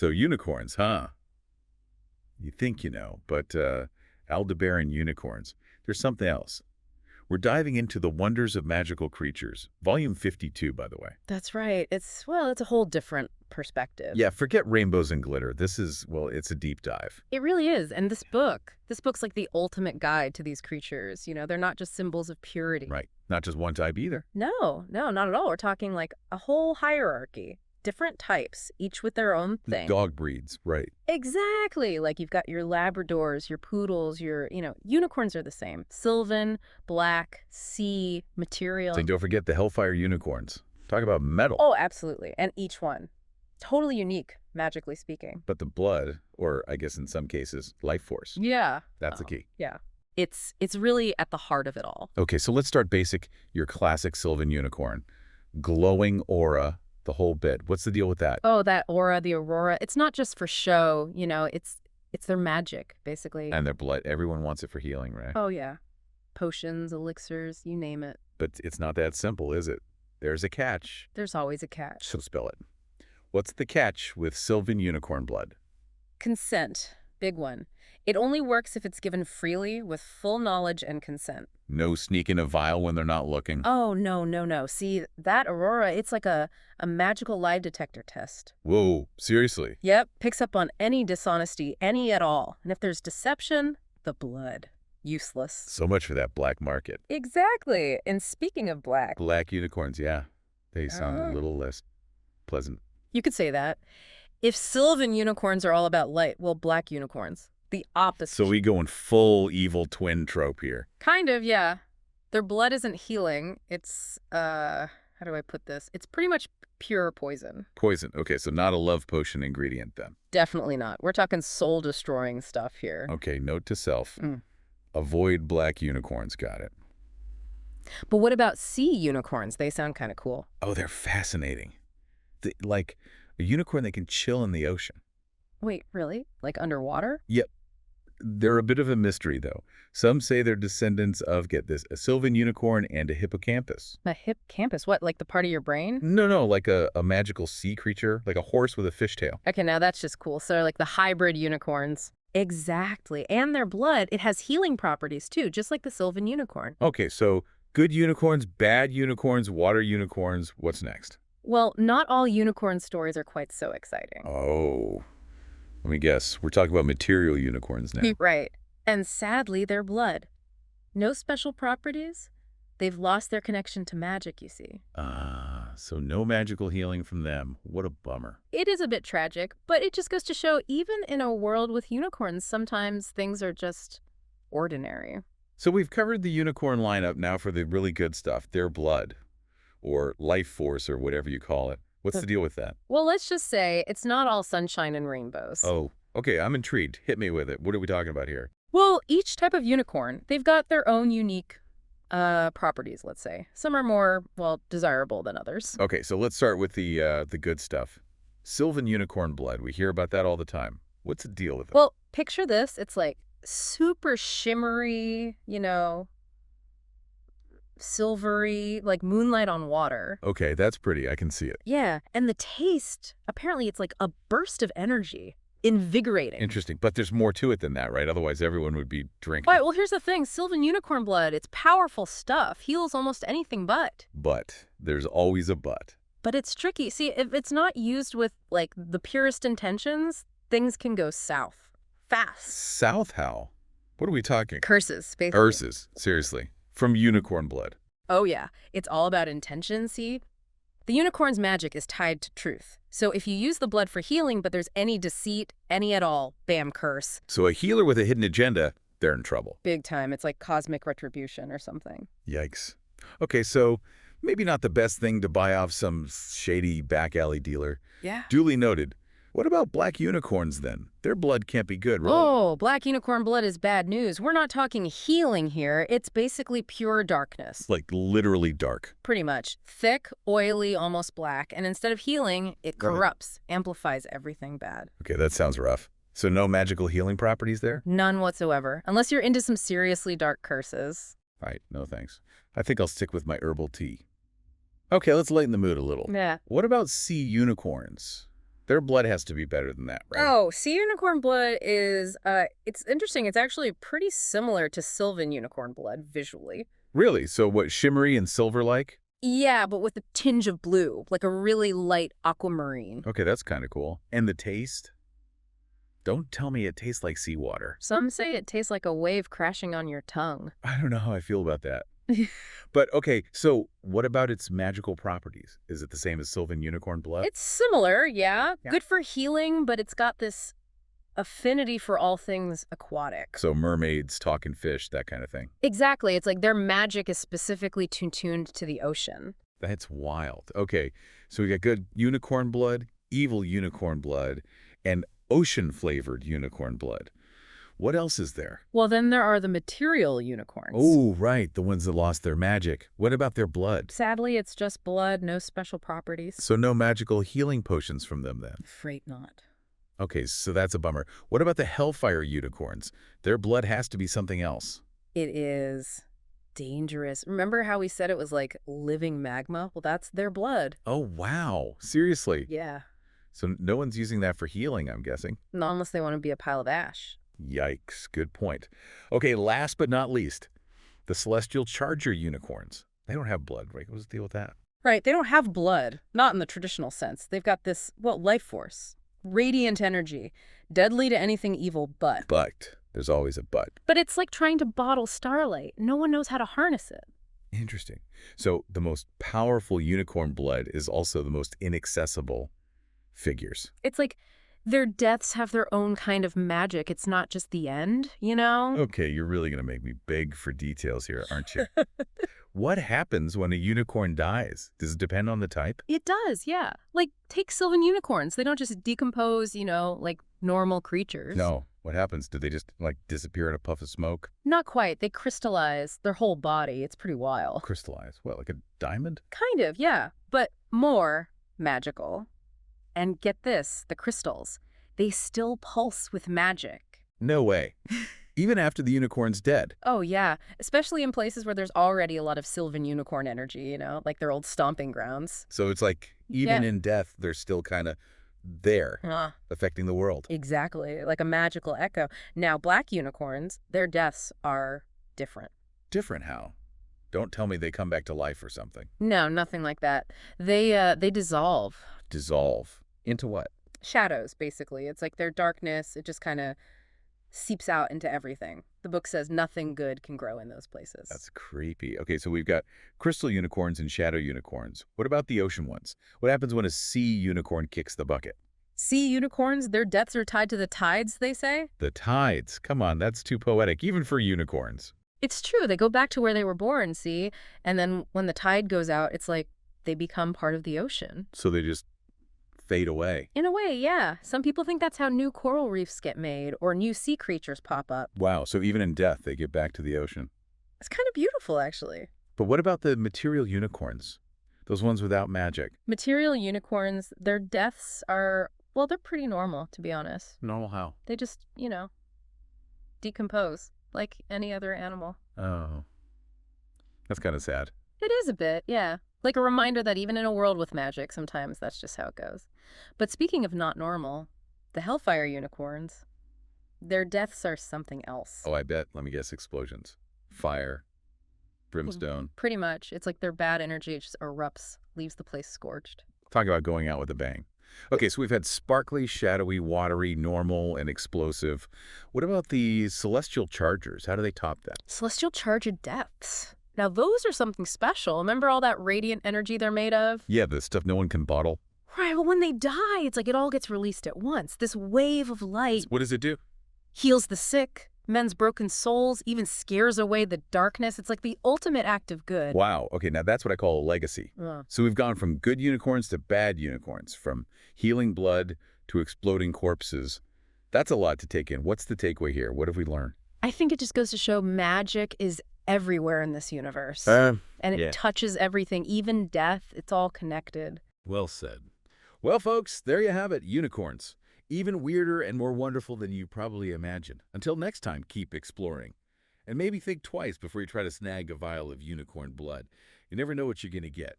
So unicorns, huh? You think you know, but Aldebaran unicorns. There's something else. We're diving into the wonders of magical creatures. Volume 52, by the way. That's right. It's a whole different perspective. Yeah, forget rainbows and glitter. This is, well, it's a deep dive. It really is. And this book's like the ultimate guide to these creatures. They're not just symbols of purity. Right. Not just one type either. No, not at all. We're talking like a whole hierarchy. Different types, each with their own thing. Dog breeds, right. Exactly. Like you've got your Labradors, your Poodles, unicorns are the same. Sylvan, black, sea, material. And don't forget the Hellfire unicorns. Talk about metal. Oh, absolutely. And each one, totally unique, magically speaking. But the blood, or I guess in some cases, life force. Yeah. That's the key. Yeah. It's really at the heart of it all. Okay, so let's start basic. Your classic Sylvan unicorn. Glowing aura, the whole bit. What's the deal with that? Oh, that aura, the aurora. It's not just for show, it's their magic, basically. And their blood. Everyone wants it for healing, right? Oh, yeah. Potions, elixirs, you name it. But it's not that simple, is it? There's a catch. There's always a catch. So spell it. What's the catch with Sylvan unicorn blood? Consent. Big one. It only works if it's given freely with full knowledge and consent. No sneaking a vial when they're not looking. Oh, no. See, that aurora, it's like a magical lie detector test. Whoa, seriously? Yep, picks up on any dishonesty, any at all. And if there's deception, the blood. Useless. So much for that black market. Exactly. And speaking of black. Black unicorns, yeah. They sound a little less pleasant. You could say that. If Sylvan unicorns are all about light, well, black unicorns. The opposite. So we going full evil twin trope here. Kind of, yeah. Their blood isn't healing. It's, how do I put this? It's pretty much pure poison. Poison. Okay, so not a love potion ingredient then. Definitely not. We're talking soul-destroying stuff here. Okay, note to self. Mm. Avoid black unicorns. Got it. But what about sea unicorns? They sound kind of cool. Oh, they're fascinating. Like a unicorn that can chill in the ocean. Wait, really? Like underwater? Yep. They're a bit of a mystery, though. Some say they're descendants of, get this, a Sylvan unicorn and a hippocampus. A hippocampus? What, like the part of your brain? No, like a magical sea creature, like a horse with a fishtail. Okay, now that's just cool. So like the hybrid unicorns. Exactly. And their blood, it has healing properties too, just like the Sylvan unicorn. Okay, so good unicorns, bad unicorns, water unicorns. What's next? Well, not all unicorn stories are quite so exciting. Oh, let me guess. We're talking about material unicorns now. Right. And sadly, their blood. No special properties. They've lost their connection to magic, you see. So no magical healing from them. What a bummer. It is a bit tragic, but it just goes to show even in a world with unicorns, sometimes things are just ordinary. So we've covered the unicorn lineup. Now for the really good stuff, their blood, or life force, or whatever you call it. What's the deal with that? Well, let's just say it's not all sunshine and rainbows. Oh, okay, I'm intrigued. Hit me with it. What are we talking about here? Well, each type of unicorn, they've got their own unique properties, let's say. Some are more, well, desirable than others. Okay, so let's start with the good stuff. Sylvan unicorn blood. We hear about that all the time. What's the deal with it? Well, picture this. It's like super shimmery, silvery, like moonlight on water. Okay, that's pretty. I can see it. Yeah, and the taste, apparently it's like a burst of energy. Invigorating. Interesting. But there's more to it than that, right? Otherwise, everyone would be drinking. Right, well, here's the thing. Sylvan unicorn blood, it's powerful stuff. Heals almost anything but. But. There's always a but. But it's tricky. See, if it's not used with, like, the purest intentions, things can go south. Fast. South how? What are we talking? Curses, basically. Curses. Seriously. From unicorn blood. Oh, yeah. It's all about intention, see? The unicorn's magic is tied to truth. So if you use the blood for healing, but there's any deceit, any at all, bam, curse. So a healer with a hidden agenda, they're in trouble. Big time. It's like cosmic retribution or something. Yikes. Okay, so maybe not the best thing to buy off some shady back alley dealer. Yeah. Duly noted. What about black unicorns then? Their blood can't be good, right? Oh, black unicorn blood is bad news. We're not talking healing here. It's basically pure darkness. Like literally dark. Pretty much. Thick, oily, almost black. And instead of healing, it corrupts, amplifies everything bad. Okay, that sounds rough. So no magical healing properties there? None whatsoever. Unless you're into some seriously dark curses. Right, no thanks. I think I'll stick with my herbal tea. Okay, let's lighten the mood a little. Yeah. What about sea unicorns? Their blood has to be better than that, right? Oh, sea unicorn blood is, it's interesting. It's actually pretty similar to Sylvan unicorn blood visually. Really? So what, shimmery and silver-like? Yeah, but with a tinge of blue, like a really light aquamarine. Okay, that's kind of cool. And the taste? Don't tell me it tastes like seawater. Some say it tastes like a wave crashing on your tongue. I don't know how I feel about that. But okay, so what about its magical properties? Is it the same as Sylvan unicorn blood? It's similar, yeah. Yeah. Good for healing, but it's got this affinity for all things aquatic. So mermaids, talking fish, that kind of thing. Exactly. It's like their magic is specifically tuned to the ocean. That's wild. Okay, so we got good unicorn blood, evil unicorn blood, and ocean-flavored unicorn blood. What else is there? Well, then there are the material unicorns. Oh, right, the ones that lost their magic. What about their blood? Sadly, it's just blood, no special properties. So no magical healing potions from them then? Afraid not. Okay, so that's a bummer. What about the Hellfire unicorns? Their blood has to be something else. It is dangerous. Remember how we said it was like living magma? Well, that's their blood. Oh, wow. Seriously? Yeah. So no one's using that for healing, I'm guessing. Not unless they want to be a pile of ash. Yikes, good point. Okay, last but not least, the Celestial Charger unicorns. They don't have blood, right? What's the deal with that? Right, they don't have blood. Not in the traditional sense. They've got this, well, life force. Radiant energy. Deadly to anything evil but. But. There's always a but. But it's like trying to bottle starlight. No one knows how to harness it. Interesting. So the most powerful unicorn blood is also the most inaccessible figures. It's like their deaths have their own kind of magic. It's not just the end, you know? Okay, you're really going to make me beg for details here, aren't you? What happens when a unicorn dies? Does it depend on the type? It does, yeah. Like, take Sylvan unicorns. They don't just decompose, you know, like normal creatures. No. What happens? Do they just, like, disappear in a puff of smoke? Not quite. They crystallize their whole body. It's pretty wild. Crystallize? What, like a diamond? Kind of, yeah. But more magical. And get this, the crystals, they still pulse with magic. No way. Even after the unicorn's dead. Oh, yeah. Especially in places where there's already a lot of Sylvan unicorn energy, you know, like their old stomping grounds. So it's like, even Yeah. in death, they're still kind of there, affecting the world. Exactly. Like a magical echo. Now, black unicorns, their deaths are different. Different how? Don't tell me they come back to life or something. No, nothing like that. They dissolve. Dissolve. Into what? Shadows, basically. It's like their darkness, it just kind of seeps out into everything. The book says nothing good can grow in those places. That's creepy. Okay, so we've got crystal unicorns and shadow unicorns. What about the ocean ones? What happens when a sea unicorn kicks the bucket? Sea unicorns, their deaths are tied to the tides, they say. The tides. Come on, that's too poetic, even for unicorns. It's true. They go back to where they were born, see? And then when the tide goes out, it's like they become part of the ocean. So they just fade away. In a way, yeah. Some people think that's how new coral reefs get made or new sea creatures pop up. Wow, so even in death, they get back to the ocean. It's kind of beautiful, actually. But what about the material unicorns? Those ones without magic? Material unicorns, their deaths are, well, they're pretty normal, to be honest. Normal how? They just, you know, decompose like any other animal. Oh. That's kind of sad. It is a bit, yeah. Like a reminder that even in a world with magic, sometimes that's just how it goes. But speaking of not normal, the Hellfire unicorns, their deaths are something else. Oh, I bet. Let me guess. Explosions. Fire. Brimstone. Pretty much. It's like their bad energy just erupts, leaves the place scorched. Talk about going out with a bang. Okay, so we've had sparkly, shadowy, watery, normal, and explosive. What about the Celestial Chargers? How do they top that? Celestial Charger depths. Now, those are something special. Remember all that radiant energy they're made of? Yeah, the stuff no one can bottle. Right, well, when they die, it's like it all gets released at once. This wave of light What does it do? heals the sick, mends broken souls, even scares away the darkness. It's like the ultimate act of good. Wow. Okay, now that's what I call a legacy. So we've gone from good unicorns to bad unicorns, from healing blood to exploding corpses. That's a lot to take in. What's the takeaway here? What have we learned? I think it just goes to show magic is everywhere in this universe. And it yeah. touches everything, even death. It's all connected. Well said. Well, folks, there you have it, unicorns. Even weirder and more wonderful than you probably imagine. Until next time, keep exploring. And maybe think twice before you try to snag a vial of unicorn blood. You never know what you're going to get.